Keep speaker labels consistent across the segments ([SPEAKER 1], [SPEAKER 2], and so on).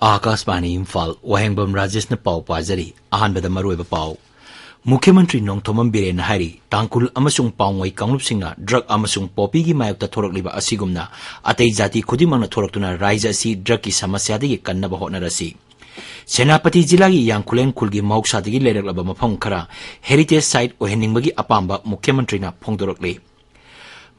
[SPEAKER 1] Akashvani Imphal Wahengbam Rajesh na pau pajari ahanbada maruiba pau Mukhyamantri Nongthomam Biren Hari Tangkul amasung paungwai kanglupsingna drug amasung popi gi mayokta thorokliba asigumna atei jati khudimangna thoroktuna raija asi drug ki samasya dagi kannaba hotnarasi Senapati jila gi Yangkulen khulgi mauksa dagi lereklaba mafam khara heritage site oheningbagi apamba Mukhyamantri na phongdorokle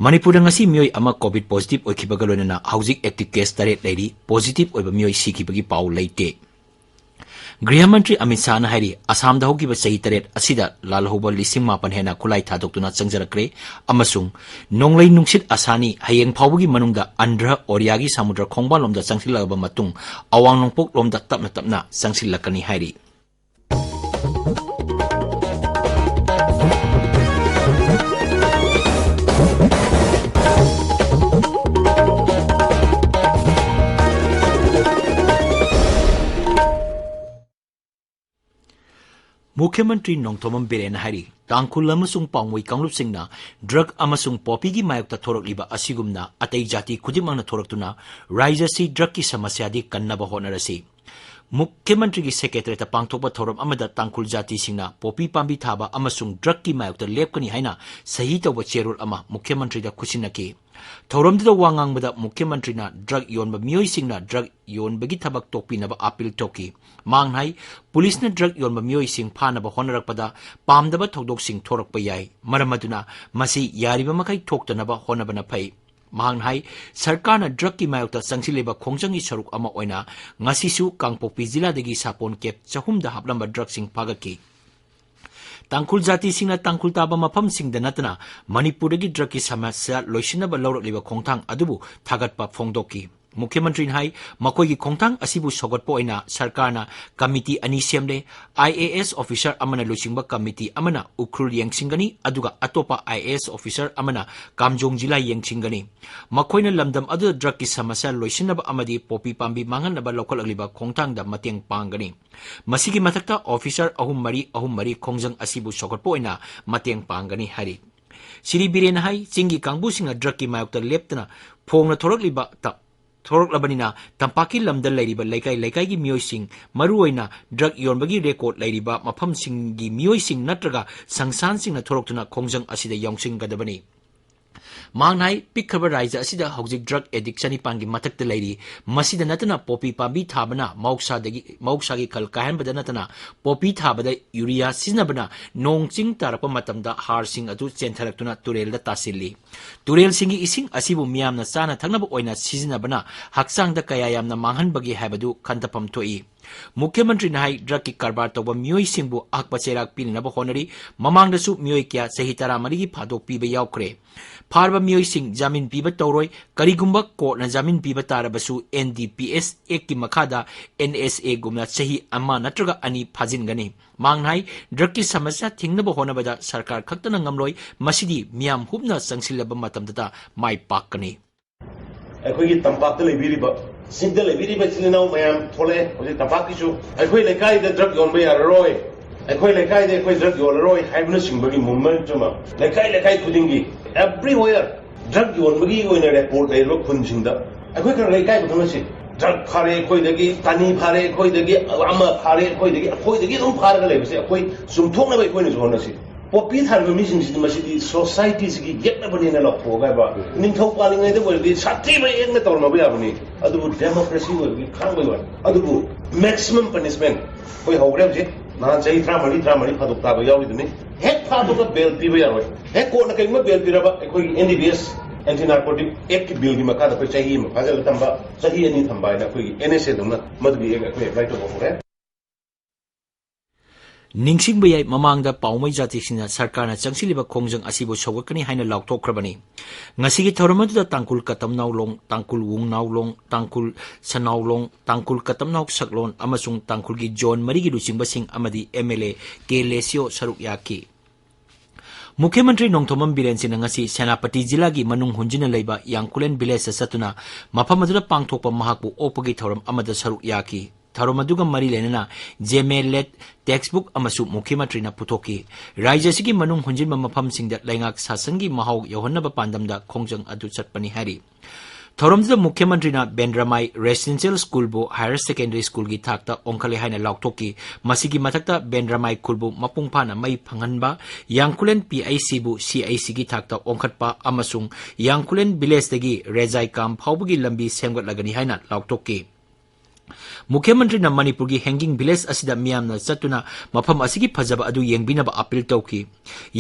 [SPEAKER 1] Manipur ngasi mioi ama COVID positive oikibaga loinana housing active case taret leiri positive oiba mioi sikibagi pau leite Grihamantri Amit Shah na hari Assam da hogiba sahi taret asida lalhoba lising mapan hena khulai thadoktuna changjarakre amasung nonglei nungsit asani hayeng phawgi manungda Andhra Oriya gi samudra khongba lomda changsilaba matung awang nongpok lomda tapna changsilakani hari Mukhyamantri Nongthomam Biren Hari Tangkul amasung paungwai kanglupsingna drug amasung popi gi mayokta thorokliba asigumna atei jati khudimangna thoroktuna raija si drug ki samasya di kannaba hotnarasi Mukhyamantri gi secretary ta pangthokpa thorom amada tangkul jati singna popi pambi thaba amasung drug ki mayokta lepkani haina sahi tawba cherul ama Mukhyamantri da khusinaki Thoramda wangangbada Mukhyamantri na drug yonba mioi singna drug yonbagi thabak tokpinaba appeal toki mangnai police na drug yonba mioi sing phanaba honarakpada pamdaba thodok sing thorakpa yai maramaduna masi yariba makai thoktanaba honabana phai mangnai sarkar na drug ki mayokta changsileba khongjangi saruk ama oina ngasisu kangpokpi jila dagi sapon kep chahumda haplamba drug sing phagaki Tangkul jati singna tangkul taba mafam singda natana Manipur gi drug ki samasya loisinaba lawrakliba khongthang adubu thagatpa phongdoki Mukhyamantri hai makoi gi khongthang asibu sogatpo oina sarkarna committee ani semle IAS officer amana loisingba committee amana ukrul yengsingani aduga atopa IAS officer amana kamjong jila yengsingani makoina lamdam adu drug ki samasya loisinaba amadi popi pambi manganaba lokolagliba khongthang da mateng pangani masigi mathakta officer ahum mari khongjang asibu sogatpo oina mateng pangani hari Siri Biren hai chingi kangbu singa drug ki mayokta leptana phongna thorakliba ta Thoroklabanina tampaki lamda lairiba laikai gi mioi sing maruoina drug yonbagi record lairiba mafam sing gi mioi sing natraga sangsan sing na thoroktuna khongjang asida yongsing gadabani mangnai pikhaba raija asida hojik drug addiction pangi matakta lairi masida natana popi pambi thabana mauksa gi khal kahan bada natana popi thabada urea sinabana nongching tarapa matamda har sing adu chentharaktuna turel da tasilli turel singi ising asibu miyamna chana thangnaba oina sizinabana haksang da kaya yamna manghan bagi habadu khantapam thoi Mukhyamantri nahai drug ki karbar toba mioi singbu akpa cherak pilinaba honari mamangdasu mioi kya sahi taramari gi phadok piba yaukre Farba mioi sing jamin piba tawroi karigumba court na jamin piba tarabasu NDPS ek ki makhada NSA gumna sahi amma natraga ani phajingani mangnai drug ki samasya thingnaba honabada sarkar khaktana ngamloi masidi miyam hubna changsilaba matamdata mai pakkani
[SPEAKER 2] Akhoi tampakta lebiriba Sinda lebiriba chilinaw mayam thole hoje tampakisu akhoi lekai da drug yon bay aroi akhoi lekai de akhoi drug yon aroi haibna singbagi movement chuma lekai khudingi everywhere drug yon bagi oina report ai ro khunjingda akhoi kan lekai bthonasi drug phare akhoi dagi tani phare akhoi dagi ama phare akhoi dagi dum phare ga lebse akhoi sumthokna bai akhoi ni jonasi Popi tharba mi sing masidi society sigi getna bani na lokho ga ba ningthau palingai de wali sati bai ekna torma ba abani adu democracy wali khangbai wa adu maximum punishment koi hogrem je na chai tramari phaduk ta ba yawi duni hek phaduk ka bail pi ba yaroi hek ko na kai ma bail pi ra ba koi NDPS anti narcotic act bill gi makada koi chahi ma phajal tamba chahi ani thamba na koi NSA dumna madbi ek koi apply to ho
[SPEAKER 1] Ningsing bayay mamangda paumay jati sina sarkarna changsiliba khongjang asibo sogakani haina lauktokrabani ngasigi thoramadu tangkul katam naulong tangkul wung naulong tangkul sanaulong tangkul katam nauk saklon amasung tangkul gi John marigi luchingba sing amadi MLA ke lesio saruk yaki Mukhyamantri Nongthomam Biren sina ngasi Senapati jila gi manung hunjina leiba Yangkulen village satuna mafamadula pangthokpa mahakbu opagi thoram amada saruk yaki Tharomaduga mari lenana JMLet textbook amasu Mukhyamantri na putoki raija sigi manung hunjin mafam singda laingak sasangi mahau yohannaba pandamda khongjang adu chatpani hari थौरमद मुख्यमंत्री बेंद्रमाई residential school बो higher secondary school की थाकता ओंखले हाइना लाउथोकी मसिगी मथक्ता बेंद्रमाई खुलबु मपुंग फाना मई फंगनबा यांकुलेन PIC बु CIC की थाकता ओंखटपा अमसुंग यांकुलेन village दगी Rezaei काम फाउबगी लंबी सेमगटलगनी हाइना लाउथोकी मुख्यमंत्री मणिपुर की हैंगिंग विलेज असिदा मियामना चतुना मफम असिगी फजबा अदु येंगबिनबा अपील तौकी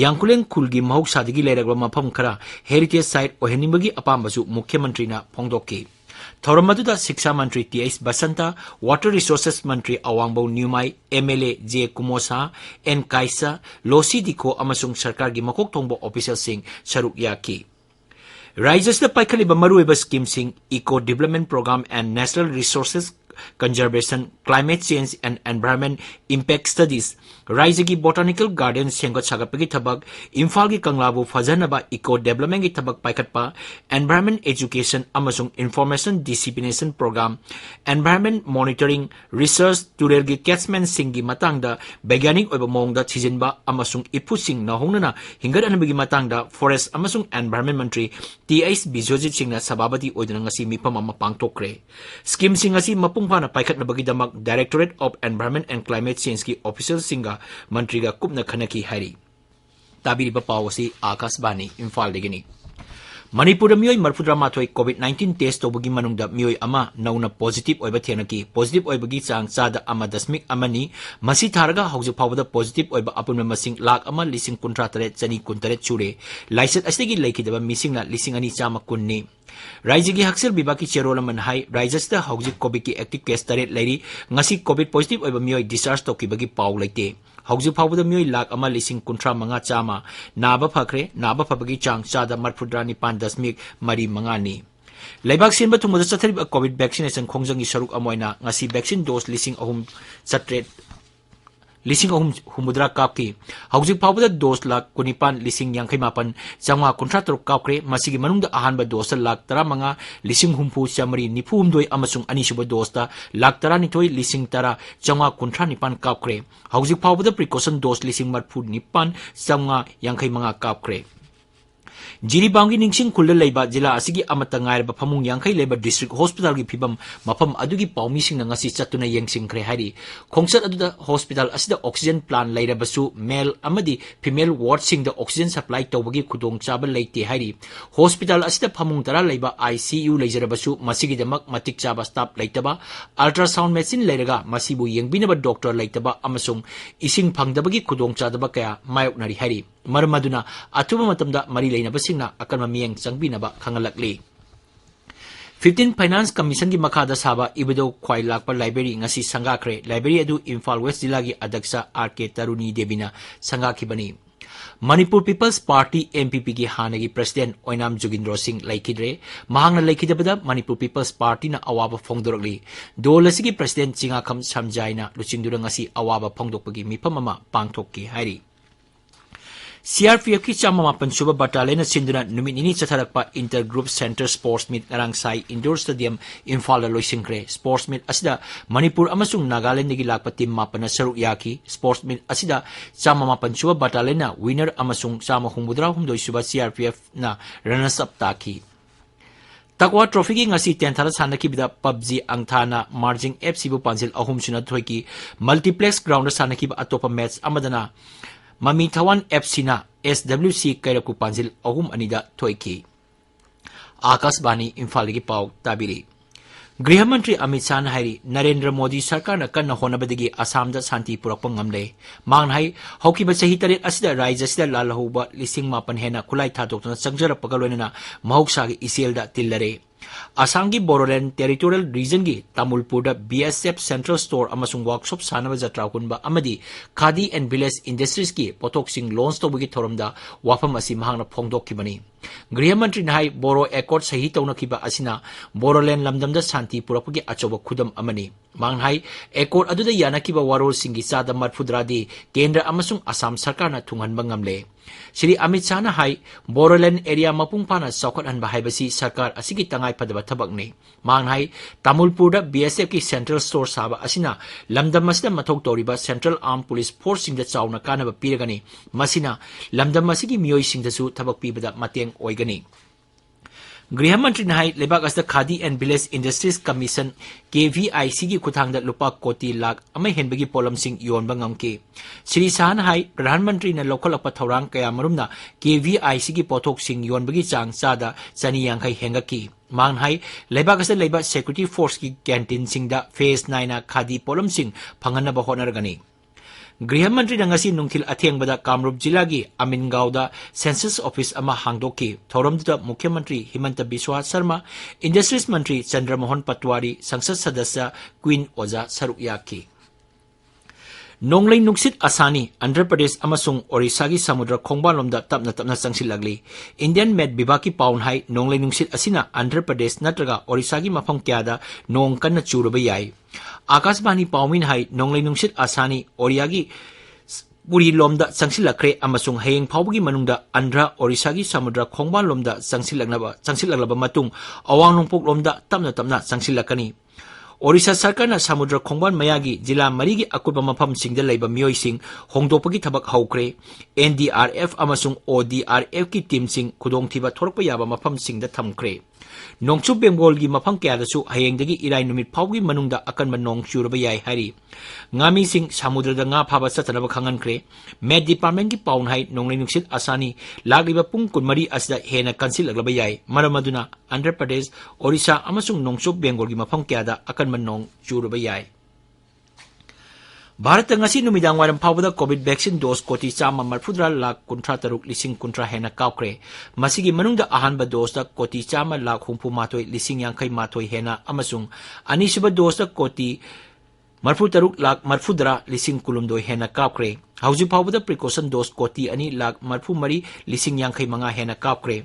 [SPEAKER 1] यांकुलेन खुलगी महौसादगी लेरगबा मफम खरा हेरिटेज साइट ओहेनिबगी अपामबसु मुख्यमंत्री फोंदोकी थौरम अदुदा शिक्षा मंत्री टीएस बसंता वाटर रिसोर्सेस मंत्री Awangbow Newmai MLA J Kumosa N Kaisa Losii Dikho अमसुंग सरकार की मकोक थोंगबो ऑफिसर सिंह सरुक याकी राज्य पाइखलिबा मरुएबा scheme Singh eco development programme and national resources conservation, climate change and environment impact studies, राज्य की botanical garden सेंगत सागपगी थबक, इम्फाल की कंगलाबु फजनबा eco development की थबक पाइखटपा, environment education अमसुंग information dissemination program, environment monitoring, research तुरेल की catchment सिंग की मतंगदा वैज्ञानिक ओइबा मोंगदा थिजिनबा अमसुंग इफु सिंग नहोंगना हिंगत अनबगी मतंगदा forest अमसुंग environment मंत्री टीएस बिजोजित सिंगना सभापति ओइदना ngasi मिफम अमा पांगथोकरे स्कीम सिंग ngasi मपुंग फाना पाइखटनबगीदमक directorate of environment and climate change की ऑफिसर सिंगा मंत्री का कुपन खनकी हैरी ताबीरिबा पावसी आकाशवाणी इम्फाल देगिनी मणिपुर मियोई मरफुद्रा माथोई कोविड-19 टेस्ट तौबगी मनुंगदा मियोई अमा नौना पॉजिटिव ओइबा थेनकी पॉजिटिव ओइबगी चांग चादा अमा दशमिक अमनी मसी थारगा हौजु फावदा पॉजिटिव ओइबा अपुन मसिंग लाख अमा लिसिंग कुंट्रा तरे चनी कुंतरे चुरे लाइसेट अस्तेगी लेखिदबा मिसिंगना लिसिंग अनि चामा कुन्नी राज्य की हक्सेल विभाग की चेरोल मन हाई राज्य हौजिक कोविड की एक्टिव केस तरेट लेरी ngasi कोविड पॉजिटिव ओइबा मियोई डिस्चार्ज तौकीबगी पाउ लेते हौजिक फावदा मियोई लाख अमा लिसिंग कुंट्रा मंगा चामा नाबा फखरे नाबा फबगी चांग चादा मरफुद्रा निपान दशमिक मरी मंगानी लेबाक सिनबा थुमदा चथरिबा कोविड वैक्सीनेशन खोंजंगी सरुक अमोइना ngasi वैक्सीन डोज लिसिंग अहुम चत्रेट लिसिंग अहुम हुमुद्रा कापकी हौजिक फावदा डोज लाख कुनिपान लिसिंग यांखै मापन चांगा कुंट्रा तरुक कापक्रे मसिगी मनुंगदा अहानबा डोज लाख 15 लिसिंग हुमफु चामरी निफु हुमदोय अमसुंग अनिसुबा डोजता लाख 12 लिसिंग 10 चांगा कुंट्रा निपान कापक्रे हौजिक फावदा प्रिकॉशन डोज लिसिंग मरफु निपान चांगा यांखै मंगा कापक्रे जिरीबांगी निंगसिंग खुल्ला लेबा जिला असिगी अमता ngairba famung yankhai leba district hospital gi phibam mafam adugi paumishing na ngasi chatuna yengsingkhre hari khongsat aduda hospital asida oxygen plant leirabasu male amadi female ward sing da oxygen supply tawbagi khudong chaba leite hari hospital asida famung tara leba ICU leijarabasu masigi damak matik chaba staff leitaba ultrasound machine leiraga masibu yengbinaba doctor leitaba amasung ising phangdabagi khudong chadaba kaya mayoknari hari मरमदुना अथुबा मतमदा मरी लेनबसिंगना अकनमा मियंग चंगबिनबा खंगलकली 15 finance commission की मखादा साबा इबदो ख्वाई लाकपर library ngasi संगाखरे library अदु Imphal west जिला की अध्यक्ष आरके तरुणी देवीना संगाखिबनी मणिपुर पीपल्स पार्टी एमपीपी की हानगी प्रेसिडेंट ओइनाम जुगिंद्रो सिंह लेखिद्रे महांगना लेखिदबदा मणिपुर पीपल्स पार्टी ना अवाबा फोंगदोरगली दोलसी की प्रेसिडेंट चिंगाखम समजाइना लुचिंगदुरा ngasi अवाबा फोंगदोकपगी मिफम अमा पांगथोककी हाइरी CRPF की चामापन सुबह बटालियन सिंधुना नुमिनिनी चथरकपा inter group centre sports meet ngarang sai indoor stadium Imphal लोइसिंख्रे स्पोर्ट्स मीट असिदा मणिपुर अमसुंग नागालैंड की लाकपा टीम मापन सरुक याकी स्पोर्ट्स मीट असिदा चामापन सुबह बटालियन विनर अमसुंग चामा हुमुद्रा हुमदोइ सुबह CRPF ना रनर्स अप ताकी तकवा ट्रॉफी की ngasi 10 थारा सानकीबिदा पबजी अंगथाना मार्जिंग FC बु पांजिल अहुम सुना थोइकी मल्टीप्लेक्स ग्राउंड सानकीबा अतोपा मैच अमदना ममी थवन FC SWC कैरकु पांजिल अहुम अनिदा थोइकी आकाशवाणी इम्फाल की पाव ताबिरी गृह मंत्री अमित शाह हाई नरेंद्र मोदी सरकार न कन्न होनबदगी असम दा शांति पुरक्प ngamle मांगहाई हौकिबा सही तरेट असिदा राज्य असिदा लालहौबा लिसिंग मापन हेना खुलाई थादोक्तना संगजरपगा लोइना महौसागी इसेलदा तिल्लरे असम की बोरोलैंड टेरिटोरियल रीजन की तामुलपुर BSF सेंट्रल स्टोर अमसुंग वर्कशॉप सानब जत्रा हुनबा अमदी खादी एंड विलेज इंडस्ट्रीज की पोथोक्सिंग लॉन्च तौबगी थोरमदा वाफम असि महांगना फोंगदोक्खिबनी गृह मंत्री नाई बोरो एकॉर्ड सही तौनखिबा असिना बोरोलैंड लमदमदा शांति पुरक्पगी अचौबा खुदम अमनी मांगहाई एकॉर्ड अदुदा यानखिबा वारोल सिंगी चादा मरफुद्रादी केंद्र अमसुंग असम सरकार न थुंगहनबा ngamle श्री अमित शाह हाई बोरोलैंड एरिया मपुंग फाना चौखटहनबा हाइबसी सरकार असिगी तंगाई फदबा थबकने मांगहाई तामुलपुर BSF की सेंट्रल स्टोर साबा असिना लमदम असिदा मथौ तौरिबा सेंट्रल आर्म पुलिस फोर्स सिंगदा चाउना कानबा पीरगनी मसिना लमदम असिगी मियोई सिंगदसु थबक पीबदा मतेंग ओइगनी गृह मंत्री ने लेबाक अस Khadi and village industries commission KVIC की खुथांग लुपा कोटी लाख हेनबगी पोलम योनब ngमके श्री शाह ने प्रधानमंत्री ने लौखलप थौरांग कया मरुमना KVIC की पोथोक योनबगी चांग चादा चनी यांखई हेंगकी मांग लेबाक अस लेबा सिक्योरिटी फोर्स की कैंटीन फेज 9 खादी पोलम फंगनब होनरगनी गृह मंत्री नंगसी नुंथिल अथेंगबदा कामरूप जिला की अमिनगांवदा सेंसस ऑफिस अमा हांगदोकी थौरमदुदा मुख्यमंत्री हिमंत बिस्वा शर्मा इंडस्ट्रीज मंत्री चंद्रमोहन पटवारी संसद सदस्य क्वीन ओजा सरुक याकी नोंगलै नुक्सित असानी आंध्र प्रदेश अमसुंग ओडिशा की समुद्र खोंबालोमदा तपना तपना चंगसिलगली इंडियन मेट विभाग की पाउन हाई नोंगलै नुक्सित असिना आंध्र प्रदेश नत्रगा ओडिशा की मफम क्यादा नोंग कन्न चूरब याई आकाशवाणी पाउमिन हाई नोंगलै नुक्सित असानी ओडिया की पुरी लोमदा चंगसिलखरे अमसुंग हयेंग फाउबगी मनुंगदा आंध्र ओडिशा की समुद्र खोंबालोमदा चंगसिलगनबा मतुंग अवांग नोंगपोक लोमदा तपना तपना चंगसिलकनी ओडिशा सरकार समुद्र खोंबान मयागी जिला मरी की अकुब मफम मियोइसिंग होंदोपगी थबक हौक्रे NDRF अमसुंग ODRF की टीम खुदोंथिबा थोरप याबा मफम थमख्रे नोंगचुब बेंगोल की मफम क्यादसु हयेंगदगी इराय नुमित फाउगी मनुंगदा अकनब नोंग चुरब याय हरी ngami समुद्रदा nga phaba चतनब खंगनख्रे मेट डिपार्टमेंट की पाउन हाई नोंगलै नुक्सित असानी लागलिबा पुंग कुनमरी असदा हेना कंसिलगलब याय मरमदुना आंध्र प्रदेश ओडिशा अमसुंग नोंगचुब बेंगोल की मफम क्यादा अकनब नोंग चुरब याय Bharat ngasi numidang waram phawda covid vaccine dose koti chama marfudra lakh kuntra taruk lising kuntra hena kaukre masigi manungda ahanba dose da koti chama lakh humpu matoi lising yankai matoi hena amasung anisuba dose da koti marfu taruk lakh marfudra lising kulumdoi hena kaukre hauji phawda precaution dose koti ani lakh marfu mari lising yankai manga hena kaukre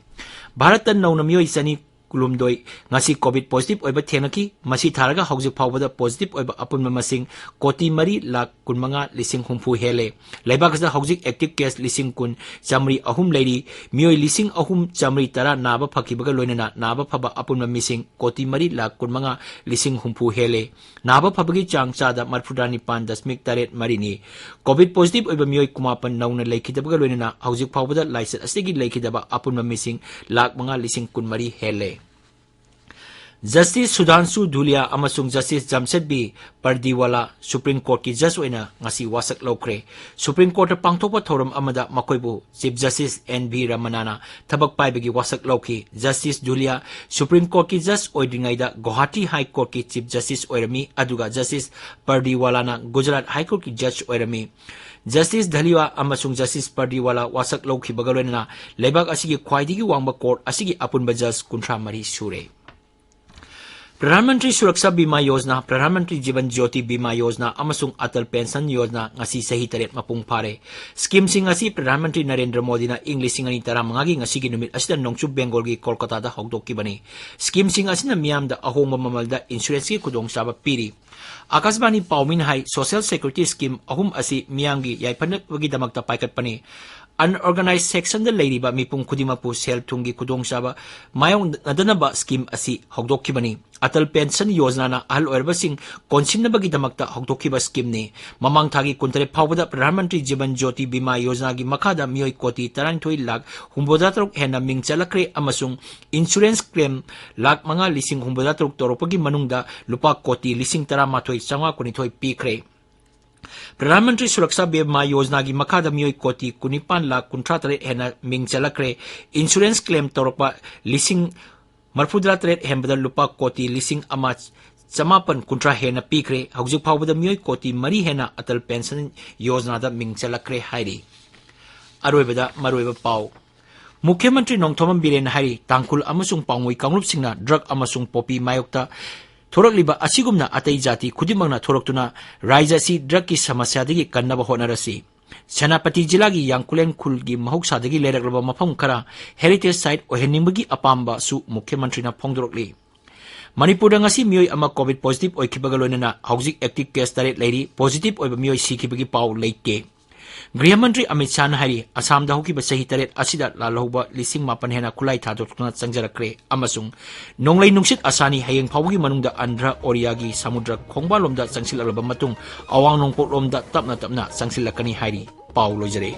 [SPEAKER 1] Bharat नौनमियोई चनी कुलुमदोई ngasi covid positive oiba thenaki masi tharaga hauji phawbada positive oiba apunma masing koti mari lakh kunmanga lising humpu hele leibaksa hauji active case lising kun chamri ahum leiri mioi lising ahum chamri tara naba phakibaga loinana naba phaba apunma mising koti mari lakh kunmanga lising humpu hele naba phabagi chang chada marfudani pan dasmik taret marini covid positive oiba mioi kumapan nauna leikidabaga loinana hauji phawbada license asigi leikidaba apunma mising lakh manga lising kun mari hele justice Sudhanshu Dhulia अमसुंग justice Jamshed B Pardiwala supreme court की जज ओइना ngasi wasak लौख्रे supreme court पांगथोपा थौरम अमदा मकोइबु chief justice NV रमनाना थबक पाइबगी वाsak लौखी जस्टिस धुलिया सुप्रीम कोर्ट की जज ओइदिंगाइदा गुवाहाटी हाई कोर्ट की चीफ जस्टिस ओइरमी अदुगा जस्टिस पर्दीवालाना गुजरात हाई कोर्ट की जज ओइरमी जस्टिस धलिवा अमसुंग जस्टिस पर्दीवाला वाsak लौखी बगलोइना लेबाक असिगी ख्वाइदिगी वांगबा कोर्ट असिगी अपुनबा जज कुंथ्रा मरी सुरे प्रधानमंत्री सुरक्षा बीमा योजना प्रधानमंत्री जीवन ज्योति बीमा योजना अमसुंग अटल पेंशन योजना ngasi sahi taret mapung phare scheme sing asi प्रधानमंत्री नरेंद्र मोदी ना इंग लिसिंग ani tara mangagi ngasi gi numit asida nongchu bengal gi kolkata da hokdok ki bani scheme sing asina miam da ahongba mamal da insurance ki kudong saba piri akasbani paumin hai social security scheme ahum asi miam gi yaipanak gi damak ta paikat pani unorganized section da leiriba mipung khudimapu sel thungi kudong saba mayong nadanaba scheme asi hokdok ki bani अटल pension योजना ना अहल ओरबसिंग कोनसिनबगी दमकता हौदोखिबा scheme ने ममांग थागी कुंतरे फावदा प्रधानमंत्री जीवन ज्योति बीमा योजना की मखादा मियोई कोटी 93 लाख हुंबोदा तरुक हेना Ming चलखरे अमसुंग insurance claim lakh मंगा लिसिंग हुंबोदा तरुक तोरोपगी मनुंगदा लुपा कोटी लिसिंग 13 चंगा कुनिथोई पीखरे प्रधानमंत्री सुरक्षा बीमा योजना की मखादा मियोई कोटी 19 लाख 53 हेना मिंग चलखरे इंश्योरेंस क्लेम तोरोपा लिसिंग मरफुद्रा तरेट हेंबदा लुपा कोटी लिसिंग अमा चमापन कुंट्रा हेना पीखरे हौजिक फावबदा मियोई कोटी मरी हेना अटल पेंशन योजना दा मिंग चलखरे हाइरी अरोइबदा मरोइबा पाव मुख्यमंत्री नोंगथोमम बिरेन हाइरी तांकुल अमसुंग पांगोई कांगलुप सिंगना ड्रग अमसुंग पॉपी मायोक्ता थोरकलिबा असिगुमना अतै जाति खुदिमंगना थोरक्तुना राज्य असि ड्रग की समस्या दगी कन्नब होनरसी सेनापति जिला की यांकुलेन खुल की महौसादगी लेरकलबा मफम खरा हेरिटेज साइट ओहेनिंबगी अपाम्बा सु मुख्यमंत्री ना फोंदोरकली मणिपुर ngasi मियोई अमा कोविड पॉजिटिव ओइखिबगा लोइनना हौजिक एक्टिव केस तारेट लेरी पॉजिटिव ओइबा मियोई सिखिबगी पाउ लेते गृह मंत्री अमित शाह ने हारी असम दा होकिबा सही तारेट असिदा लालहौबा लिसिंग मापन हेना खुलाई थादोक्तुना चंगजरक्रे अमसुंग नोंगलै नुंगसित असानी हयेंग फावगी मनुंगदा आंध्र ओरिया की समुद्र खोंबालोमदा चंगसिलरबा मतुंग अवांग नोंगपोक लोमदा तपना तपना चंगसिलकनी हारी पाउ लोजरे